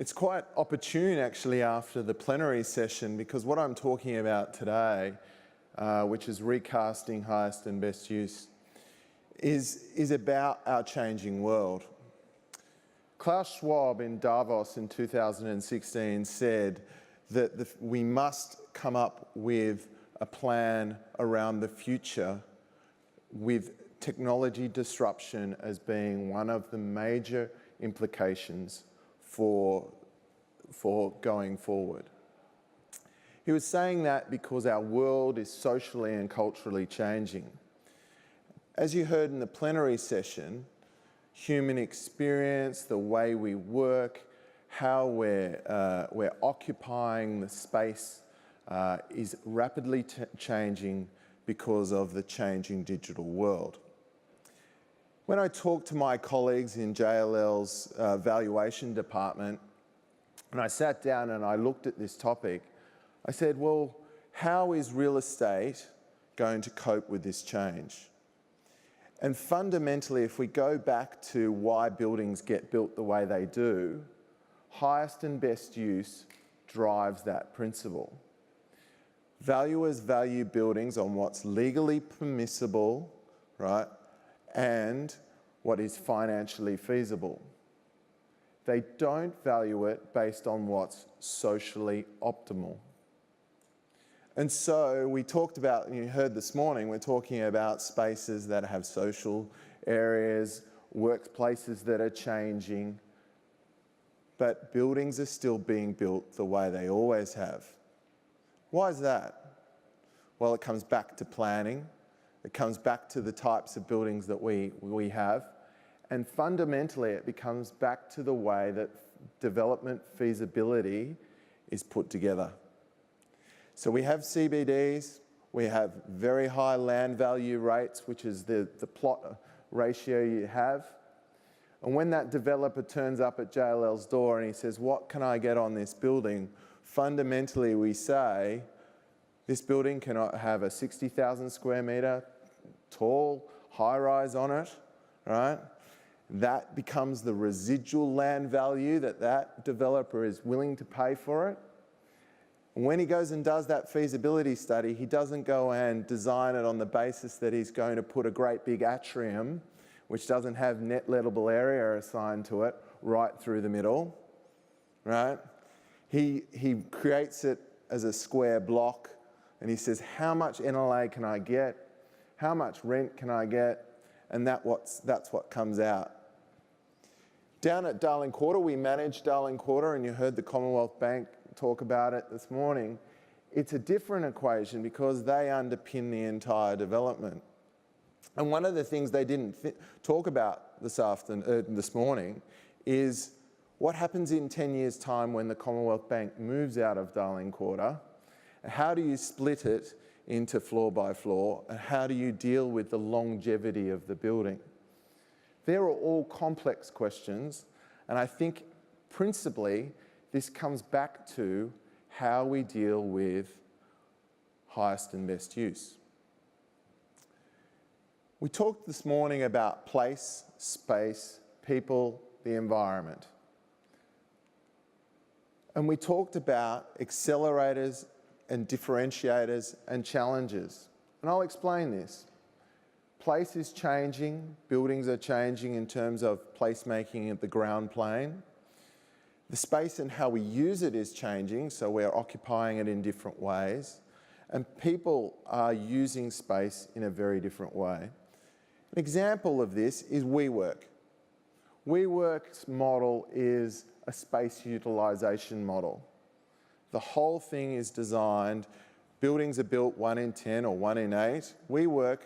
It's quite opportune actually after the plenary session, because what I'm talking about today, which is recasting highest and best use, is about our changing world. Klaus Schwab in Davos in 2016 said that we must come up with a plan around the future with technology disruption as being one of the major implications for going forward. He was saying that because our world is socially and culturally changing. As you heard in the plenary session, human experience, the way we work, how we're occupying the space is rapidly changing because of the changing digital world. When I talked to my colleagues in JLL's valuation department, and I sat down and I looked at this topic, I said, well, how is real estate going to cope with this change? And fundamentally, if we go back to why buildings get built the way they do, highest and best use drives that principle. Valuers value buildings on what's legally permissible, right, and what is financially feasible. They don't value it based on what's socially optimal. And so we talked about, and you heard this morning, we're talking about spaces that have social areas, workplaces that are changing, but buildings are still being built the way they always have. Why is that? Well, it comes back to planning. It comes back to the types of buildings that we have. And fundamentally, it comes back to the way that development feasibility is put together. So we have CBDs, we have very high land value rates, which is the plot ratio you have. And when that developer turns up at JLL's door and he says, what can I get on this building? Fundamentally, we say, this building cannot have a 60,000 square metre tall high-rise on it, right? That becomes the residual land value that developer is willing to pay for it. And when he goes and does that feasibility study, he doesn't go and design it on the basis that he's going to put a great big atrium, which doesn't have net lettable area assigned to it, right through the middle, right? He creates it as a square block, and he says, how much NLA can I get? How much rent can I get? And that's what comes out. Down at Darling Quarter, we manage Darling Quarter, and you heard the Commonwealth Bank talk about it this morning. It's a different equation because they underpin the entire development. And one of the things they didn't talk about this morning is what happens in 10 years' time when the Commonwealth Bank moves out of Darling Quarter. How do you split it into floor by floor, and how do you deal with the longevity of the building? They're all complex questions, and I think principally this comes back to how we deal with highest and best use. We talked this morning about place, space, people, the environment. And we talked about accelerators and differentiators and challenges. And I'll explain this. Place is changing, buildings are changing in terms of placemaking at the ground plane. The space and how we use it is changing, so we're occupying it in different ways. And people are using space in a very different way. An example of this is WeWork. WeWork's model is a space utilisation model. The whole thing is designed, buildings are built 1 in 10 or 1 in 8. WeWork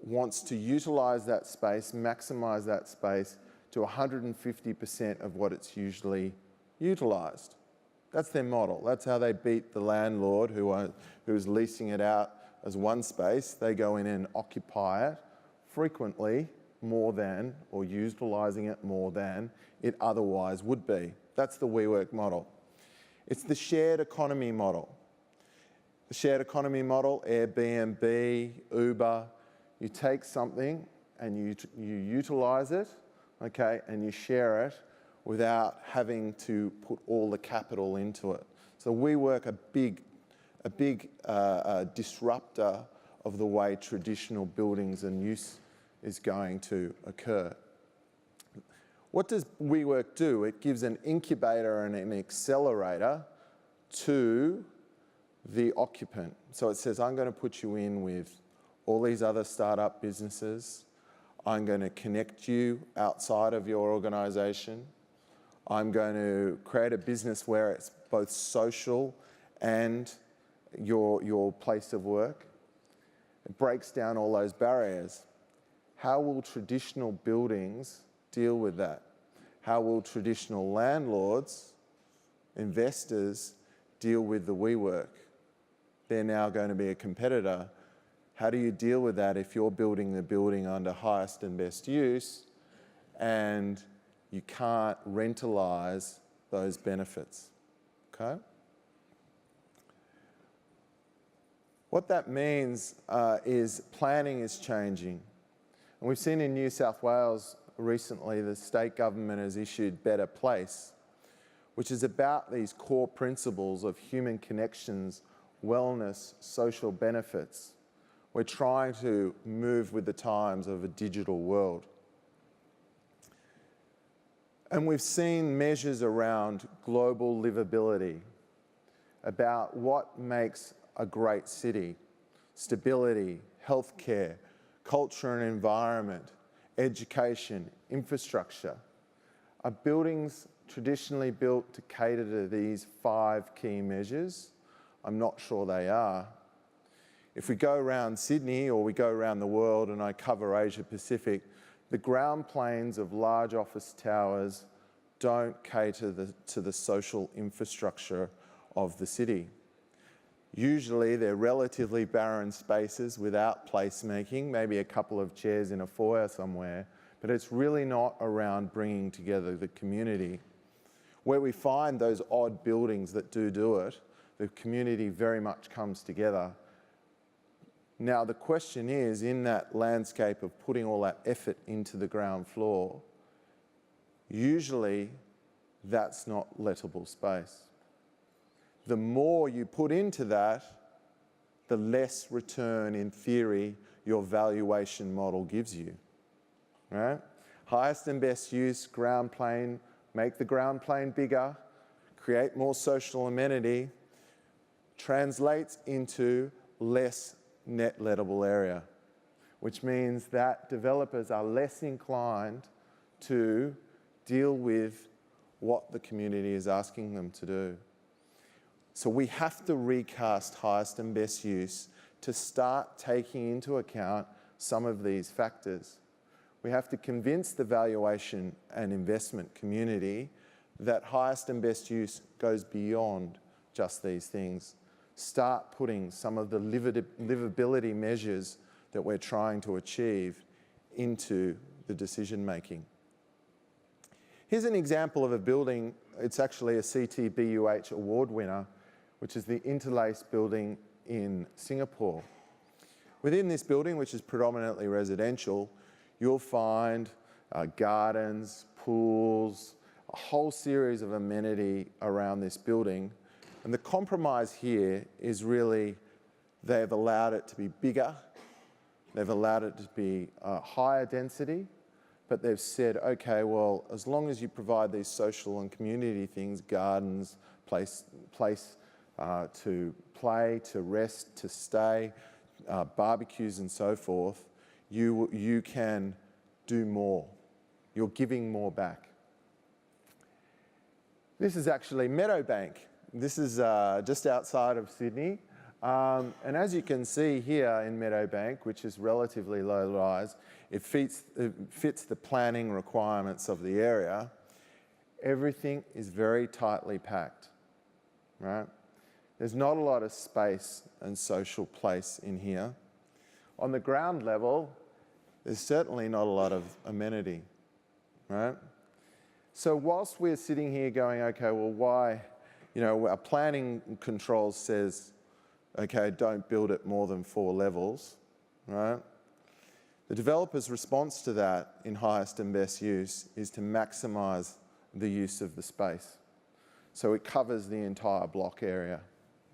wants to utilise that space, maximise that space to 150% of what it's usually utilised. That's their model. That's how they beat the landlord who's leasing it out as one space. They go in and occupy it frequently more than, or utilising it more than it otherwise would be. That's the WeWork model. It's the shared economy model. The shared economy model, Airbnb, Uber, you take something and you utilise it, okay, and you share it without having to put all the capital into it. So WeWork, a big disruptor of the way traditional buildings and use is going to occur. What does WeWork do? It gives an incubator and an accelerator to the occupant. So it says, I'm going to put you in with all these other startup businesses. I'm going to connect you outside of your organization. I'm going to create a business where it's both social and your place of work. It breaks down all those barriers. How will traditional buildings deal with that? How will traditional landlords, investors, deal with the WeWork? They're now going to be a competitor. How do you deal with that if you're building the building under highest and best use and you can't rentalize those benefits? Okay? What that means is planning is changing. And we've seen in New South Wales recently, the state government has issued Better Place, which is about these core principles of human connections, wellness, social benefits. We're trying to move with the times of a digital world. And we've seen measures around global livability, about what makes a great city: stability, healthcare, culture and environment, education, infrastructure. Are buildings traditionally built to cater to these 5 key measures? I'm not sure they are. If we go around Sydney or we go around the world, and I cover Asia Pacific, the ground planes of large office towers don't cater to the social infrastructure of the city. Usually they're relatively barren spaces without placemaking, maybe a couple of chairs in a foyer somewhere, but it's really not around bringing together the community. Where we find those odd buildings that do it, the community very much comes together. Now the question is, in that landscape of putting all that effort into the ground floor, usually that's not lettable space. The more you put into that, the less return, in theory, your valuation model gives you, right? Highest and best use, ground plane, make the ground plane bigger, create more social amenity, translates into less net lettable area, which means that developers are less inclined to deal with what the community is asking them to do. So we have to recast highest and best use to start taking into account some of these factors. We have to convince the valuation and investment community that highest and best use goes beyond just these things. Start putting some of the livability measures that we're trying to achieve into the decision making. Here's an example of a building. It's actually a CTBUH award winner, which is the Interlace building in Singapore. Within this building, which is predominantly residential, you'll find gardens, pools, a whole series of amenity around this building. And the compromise here is really they've allowed it to be bigger, they've allowed it to be higher density, but they've said, okay, well, as long as you provide these social and community things, gardens, place to play, to rest, to stay, barbecues and so forth, you can do more. You're giving more back. This is actually Meadowbank. This is just outside of Sydney. And as you can see here in Meadowbank, which is relatively low rise, it fits the planning requirements of the area. Everything is very tightly packed, right? There's not a lot of space and social place in here. On the ground level, there's certainly not a lot of amenity, right? So whilst we're sitting here going, okay, well, why, our planning controls says, okay, don't build it more than 4 levels, right? The developer's response to that in highest and best use is to maximize the use of the space. So it covers the entire block area,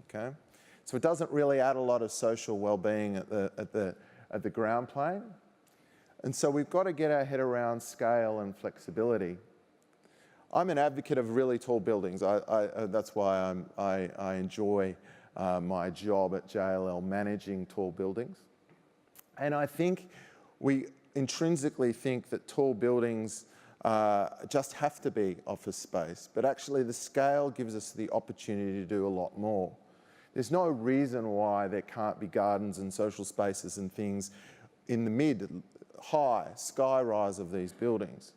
okay? So it doesn't really add a lot of social well-being at the ground plane. And so we've got to get our head around scale and flexibility. I'm an advocate of really tall buildings. That's why I enjoy my job at JLL managing tall buildings. And I think we intrinsically think that tall buildings just have to be office space, but actually the scale gives us the opportunity to do a lot more. There's no reason why there can't be gardens and social spaces and things in the mid, high, sky rise of these buildings.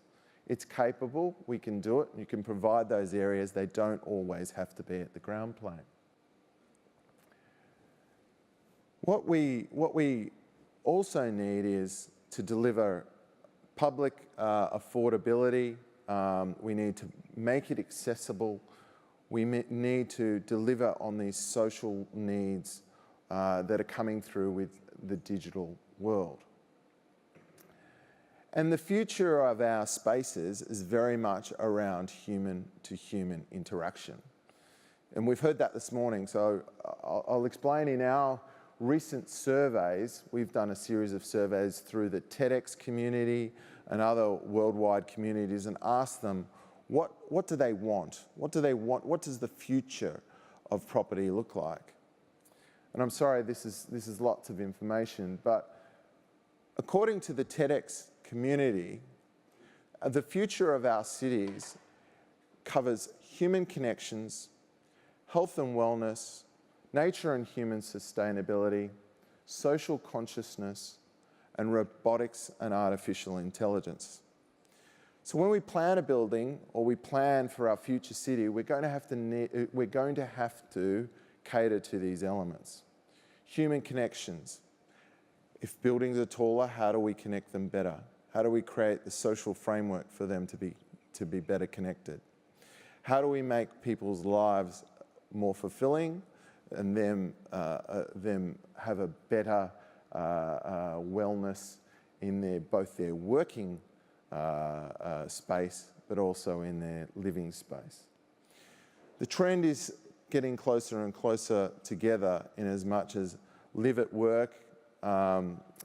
It's capable, we can do it, you can provide those areas. They don't always have to be at the ground plane. What we also need is to deliver public affordability. We need to make it accessible. We need to deliver on these social needs that are coming through with the digital world. And the future of our spaces is very much around human-to-human interaction. And we've heard that this morning, so I'll explain. In our recent surveys, we've done a series of surveys through the TEDx community and other worldwide communities and asked them, what do they want? What do they want? What does the future of property look like? And I'm sorry, this is lots of information, but according to the TEDx community, the future of our cities covers human connections, health and wellness, nature and human sustainability, social consciousness, and robotics and artificial intelligence. So when we plan a building or we plan for our future city, we're going to have to cater to these elements. Human connections. If buildings are taller, how do we connect them better? How do we create the social framework for them to be better connected? How do we make people's lives more fulfilling and them have a better wellness in both their working space, but also in their living space? The trend is getting closer and closer together in as much as live at work,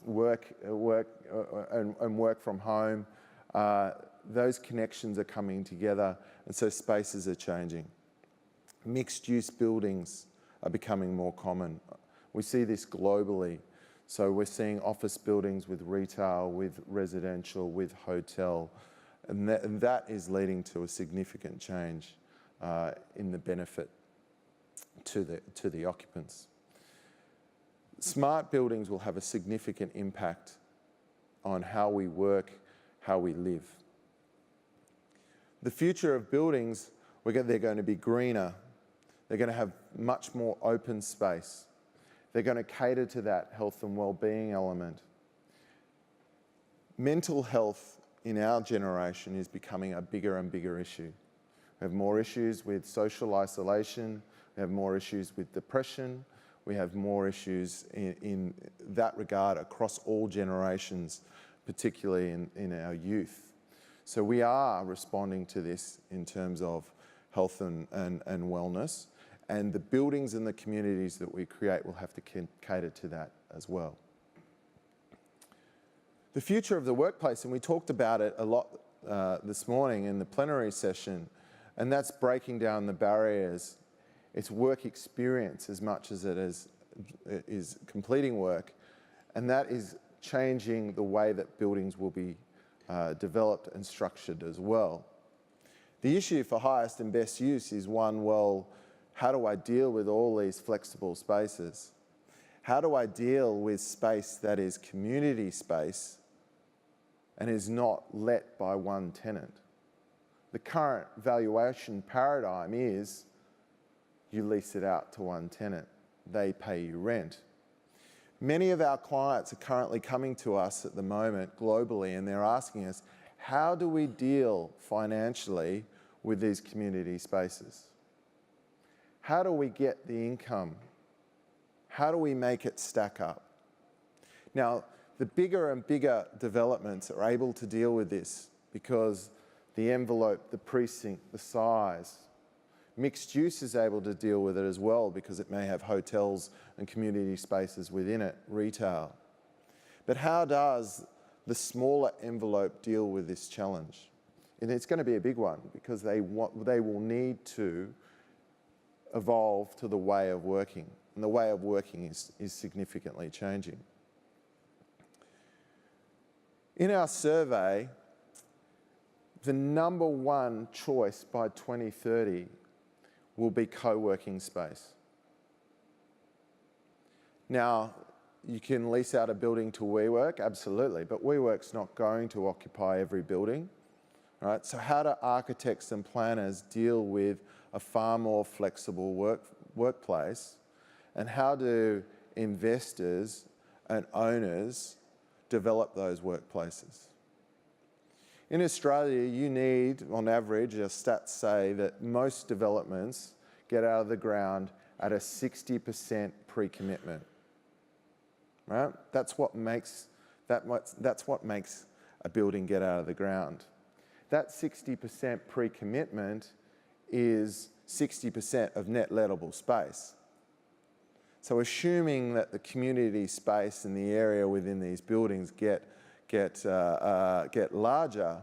work from home. Those connections are coming together, and so spaces are changing. Mixed-use buildings are becoming more common. We see this globally. So we're seeing office buildings with retail, with residential, with hotel, and that is leading to a significant change in the benefit to the occupants. Smart buildings will have a significant impact on how we work, how we live. The future of buildings, they're going to be greener. They're going to have much more open space. They're going to cater to that health and well-being element. Mental health in our generation is becoming a bigger and bigger issue. We have more issues with social isolation. We have more issues with depression. We have more issues in that regard across all generations, particularly in our youth. So we are responding to this in terms of health and wellness, and the buildings and the communities that we create will have to cater to that as well. The future of the workplace, and we talked about it a lot this morning in the plenary session, and that's breaking down the barriers. It's work experience as much as it is completing work, and that is changing the way that buildings will be developed and structured as well. The issue for highest and best use is one, well, how do I deal with all these flexible spaces? How do I deal with space that is community space and is not let by one tenant? The current valuation paradigm is you lease it out to one tenant. They pay you rent. Many of our clients are currently coming to us at the moment globally, and they're asking us, how do we deal financially with these community spaces? How do we get the income? How do we make it stack up? Now, the bigger and bigger developments are able to deal with this because the envelope, the precinct, the size. Mixed use is able to deal with it as well because it may have hotels and community spaces within it, retail. But how does the smaller envelope deal with this challenge? And it's going to be a big one because they will need to evolve to the way of working. And the way of working is significantly changing. In our survey, the number one choice by 2030 will be co-working space. Now, you can lease out a building to WeWork, absolutely, but WeWork's not going to occupy every building, right? So how do architects and planners deal with a far more flexible workplace, and how do investors and owners develop those workplaces? In Australia, you need, on average, our stats say that most developments get out of the ground at a 60% pre-commitment. Right? That's what makes a building get out of the ground. That 60% pre-commitment is 60% of net lettable space. So assuming that the community space and the area within these buildings get larger,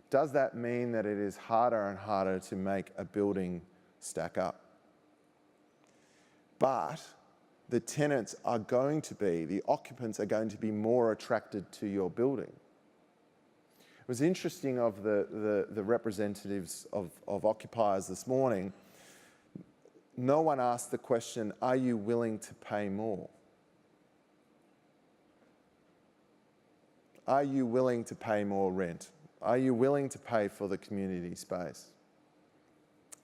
does that mean that it is harder and harder to make a building stack up? But the tenants are going to be, the occupants are going to be more attracted to your building. It was interesting of the representatives of occupiers this morning, no one asked the question, are you willing to pay more? Are you willing to pay more rent? Are you willing to pay for the community space?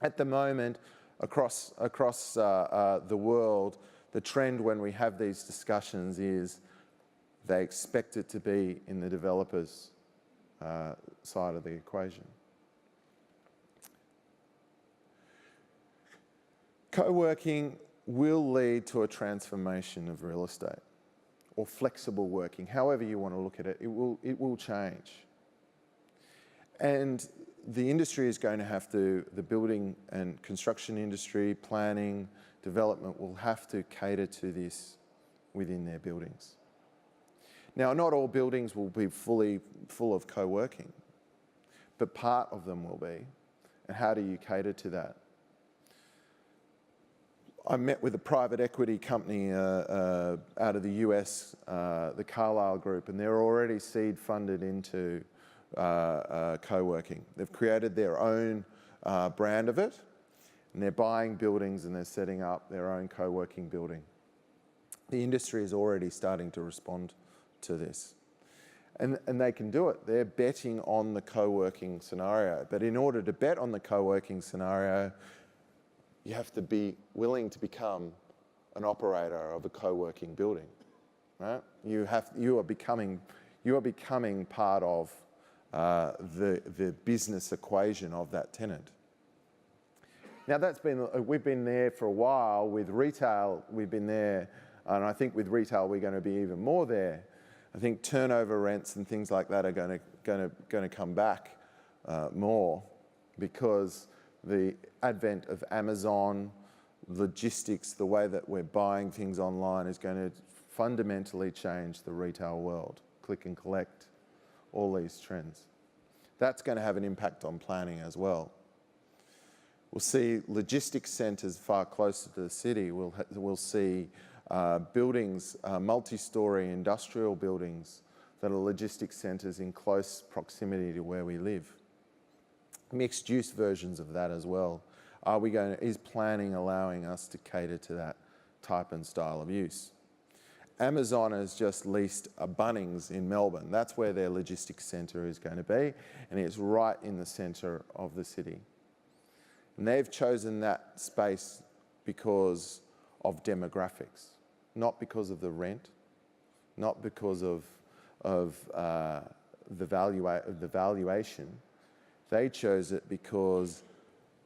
At the moment, across the world, the trend when we have these discussions is they expect it to be in the developers' side of the equation. Co-working will lead to a transformation of real estate, or flexible working, however you want to look at it, it will change. And the industry is going to have to, the building and construction industry, planning, development will have to cater to this within their buildings. Now, not all buildings will be full of co-working, but part of them will be. And how do you cater to that? I met with a private equity company out of the US, the Carlyle Group, and they're already seed funded into co-working. They've created their own brand of it, and they're buying buildings and they're setting up their own co-working building. The industry is already starting to respond to this. And they can do it. They're betting on the co-working scenario. But in order to bet on the co-working scenario, you have to be willing to become an operator of a co-working building, right? You are becoming part of the business equation of that tenant. Now we've been there for a while with retail. We've been there, and I think with retail we're going to be even more there. I think turnover rents and things like that are going to come back more because the advent of Amazon, logistics, the way that we're buying things online is going to fundamentally change the retail world. Click and collect, all these trends. That's going to have an impact on planning as well. We'll see logistics centres far closer to the city. We'll see buildings, multi-storey industrial buildings that are logistics centres in close proximity to where we live. Mixed use versions of that as well. Is planning allowing us to cater to that type and style of use? Amazon has just leased a Bunnings in Melbourne. That's where their logistics centre is going to be, and it's right in the centre of the city. And they've chosen that space because of demographics, not because of the rent, not because of the valuation. They chose it because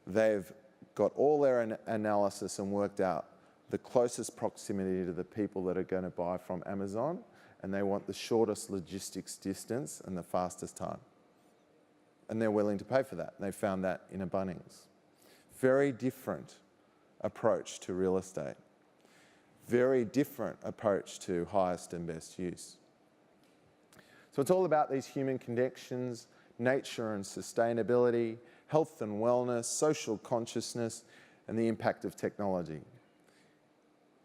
they've got all their analysis and worked out the closest proximity to the people that are going to buy from Amazon, and they want the shortest logistics distance and the fastest time. and they're willing to pay for that. They found that in a Bunnings. Very different approach to real estate. Very different approach to highest and best use. So it's all about these human connections, nature and sustainability, health and wellness, social consciousness, and the impact of technology.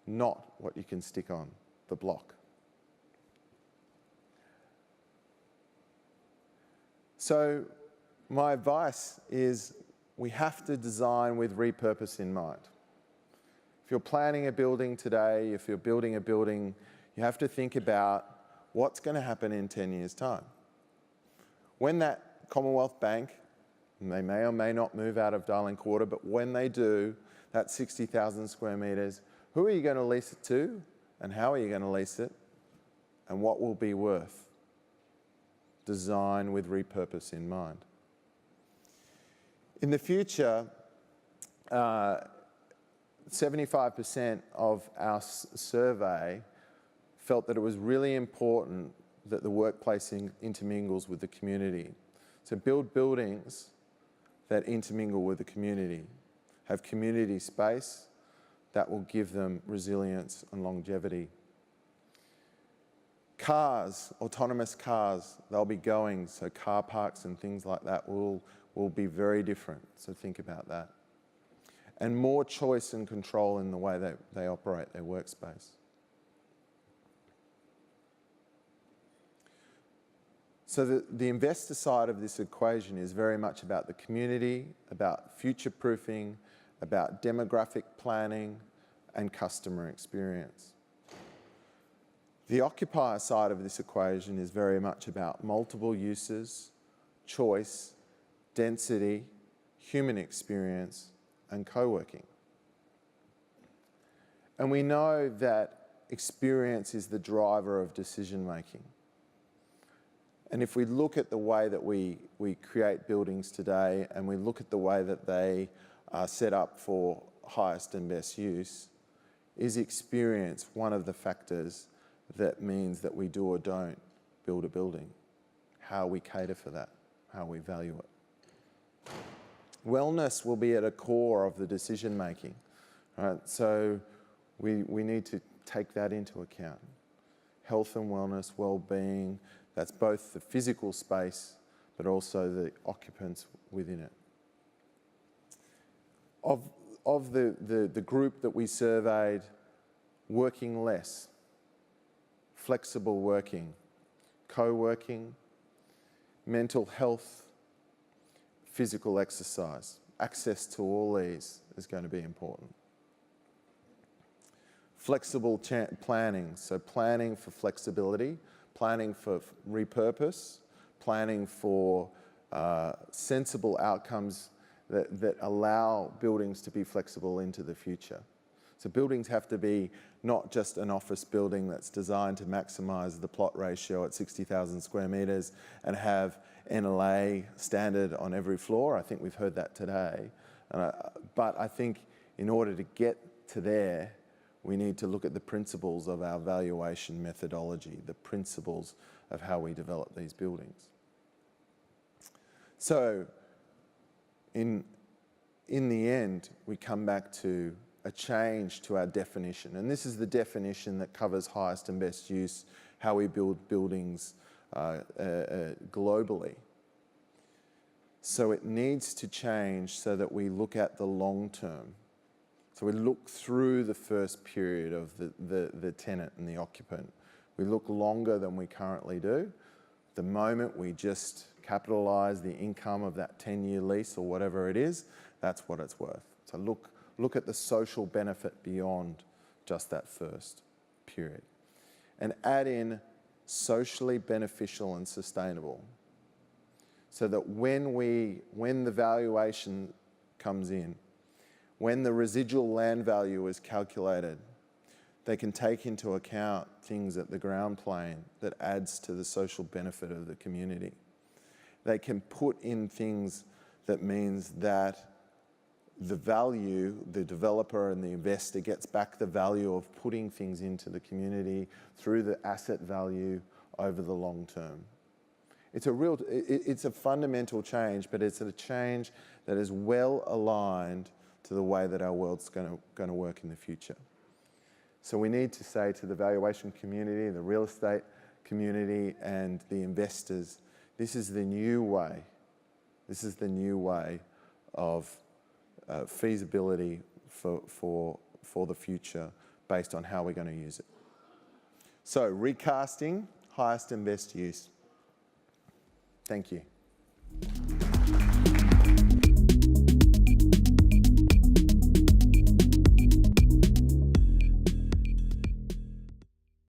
Not what you can stick on the block. So my advice is we have to design with repurpose in mind. If you're planning a building today, if you're building a building, you have to think about what's going to happen in 10 years' time. When that Commonwealth Bank, and they may or may not move out of Darling Quarter, but when they do, that 60,000 square metres, who are you going to lease it to, and how are you going to lease it, and what will be worth? Design with repurpose in mind. In the future, 75% of our survey felt that it was really important that the workplace intermingles with the community. So build buildings that intermingle with the community, have community space that will give them resilience and longevity. Cars, autonomous cars, they'll be going, so car parks and things like that will be very different, so think about that. And more choice and control in the way that they operate their workspace. So the investor side of this equation is very much about the community, about future-proofing, about demographic planning, and customer experience. The occupier side of this equation is very much about multiple uses, choice, density, human experience, and co-working. And we know that experience is the driver of decision-making. And if we look at the way that we create buildings today, and we look at the way that they are set up for highest and best use, is experience one of the factors that means that we do or don't build a building? How we cater for that, how we value it. Wellness will be at a core of the decision making, right? So we need to take that into account. Health and wellness, well-being, that's both the physical space but also the occupants within it. Of the group that we surveyed, working less, flexible working, co-working, mental health, physical exercise. Access to all these is going to be important. Flexible planning, so planning for flexibility, planning for repurpose, planning for sensible outcomes that allow buildings to be flexible into the future. So buildings have to be not just an office building that's designed to maximise the plot ratio at 60,000 square metres and have NLA standard on every floor. I think we've heard that today. But I think in order to get to there, we need to look at the principles of our valuation methodology, the principles of how we develop these buildings. So in the end, we come back to a change to our definition. And this is the definition that covers highest and best use, how we build buildings globally. So it needs to change so that we look at the long term. So we look through the first period of the tenant and the occupant. We look longer than we currently do. The moment we just capitalise the income of that 10-year lease or whatever it is, that's what it's worth. So look at the social benefit beyond just that first period. And add in socially beneficial and sustainable. So that when the valuation comes in, when the residual land value is calculated, they can take into account things at the ground plane that adds to the social benefit of the community. They can put in things that means that the value, the developer and the investor gets back the value of putting things into the community through the asset value over the long term. It's a fundamental change, but it's a change that is well aligned to the way that our world's going to work in the future. So we need to say to the valuation community, the real estate community, and the investors, this is the new way. This is the new way of feasibility for the future based on how we're going to use it. So recasting, highest and best use. Thank you.